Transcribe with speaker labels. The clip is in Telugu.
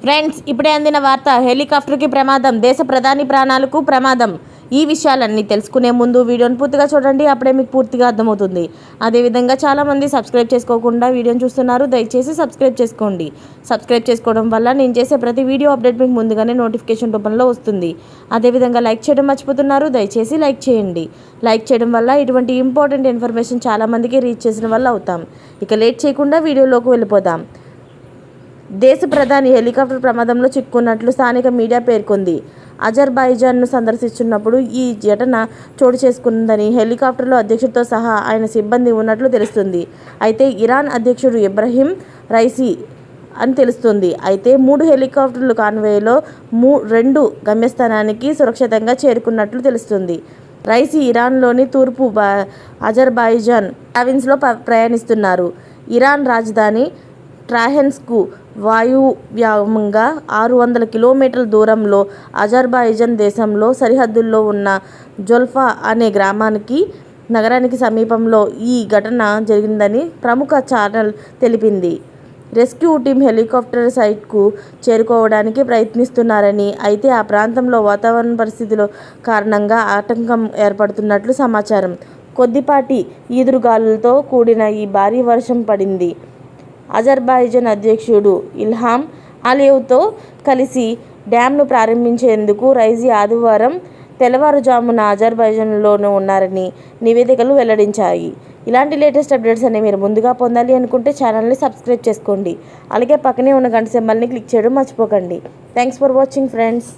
Speaker 1: ఫ్రెండ్స్, ఇప్పుడే అందిన వార్త. హెలికాప్టర్కి ప్రమాదం, దేశ ప్రధాని ప్రాణాలకు ప్రమాదం. ఈ విషయాలన్నీ తెలుసుకునే ముందు వీడియోని పూర్తిగా చూడండి, అప్పుడే మీకు పూర్తిగా అర్థమవుతుంది. అదేవిధంగా చాలామంది సబ్స్క్రైబ్ చేసుకోకుండా వీడియోని చూస్తున్నారు. దయచేసి సబ్స్క్రైబ్ చేసుకోండి. సబ్స్క్రైబ్ చేసుకోవడం వల్ల నేను చేసే ప్రతి వీడియో అప్డేట్ మీకు ముందుగానే నోటిఫికేషన్ రూపంలో వస్తుంది. అదేవిధంగా లైక్ చేయడం మర్చిపోతున్నారు. దయచేసి లైక్ చేయండి. లైక్ చేయడం వల్ల ఇటువంటి ఇంపార్టెంట్ ఇన్ఫర్మేషన్ చాలామందికి రీచ్ చేసిన వల్ల అవుతాం. ఇక లేట్ చేయకుండా వీడియోలోకి వెళ్ళిపోదాం. దేశ ప్రధాని హెలికాప్టర్ ప్రమాదంలో చిక్కుకున్నట్లు స్థానిక మీడియా పేర్కొంది. అజర్బైజాన్ను సందర్శిస్తున్నప్పుడు ఈ ఘటన చోటు చేసుకుందని హెలికాప్టర్లో అధ్యక్షుడితో సహా ఆయన సిబ్బంది ఉన్నట్లు తెలుస్తుంది. అయితే ఇరాన్ అధ్యక్షుడు ఇబ్రహీం రైసీ అని తెలుస్తుంది. అయితే 3 హెలికాప్టర్లు కాన్వేలో 2 గమ్యస్థానానికి సురక్షితంగా చేరుకున్నట్లు తెలుస్తుంది. రైసీ ఇరాన్లోని తూర్పు అజర్బైజాన్ ప్రావిన్స్లో ప్రయాణిస్తున్నారు. ఇరాన్ రాజధాని ట్రాహెన్స్కు వాయువ్యంగా 600 కిలోమీటర్ల దూరంలో అజర్బైజాన్ దేశంలో సరిహద్దుల్లో ఉన్న జోల్ఫా అనే నగరానికి సమీపంలో ఈ ఘటన జరిగిందని ప్రముఖ ఛానల్ తెలిపింది. రెస్క్యూ టీం హెలికాప్టర్ సైట్కు చేరుకోవడానికి ప్రయత్నిస్తున్నారని, అయితే ఆ ప్రాంతంలో వాతావరణ పరిస్థితుల కారణంగా ఆటంకం ఏర్పడుతున్నట్లు సమాచారం. కొద్దిపాటి ఈదురుగాలులతో కూడిన ఈ భారీ వర్షం పడింది. అజర్బైజాన్ అధ్యక్షుడు ఇల్హాం అలియవ్తో కలిసి డ్యామ్ను ప్రారంభించేందుకు రైసీ ఆదివారం తెల్లవారుజామున అజర్బైజాన్లోనే ఉన్నారని నివేదికలు వెల్లడించాయి. ఇలాంటి లేటెస్ట్ అప్డేట్స్ అనేవి మీరు ముందుగా పొందాలి అనుకుంటే ఛానల్ని సబ్స్క్రైబ్ చేసుకోండి. అలాగే పక్కనే ఉన్న గంట సింబల్ని క్లిక్ చేయడం మర్చిపోకండి. Thanks for watching friends.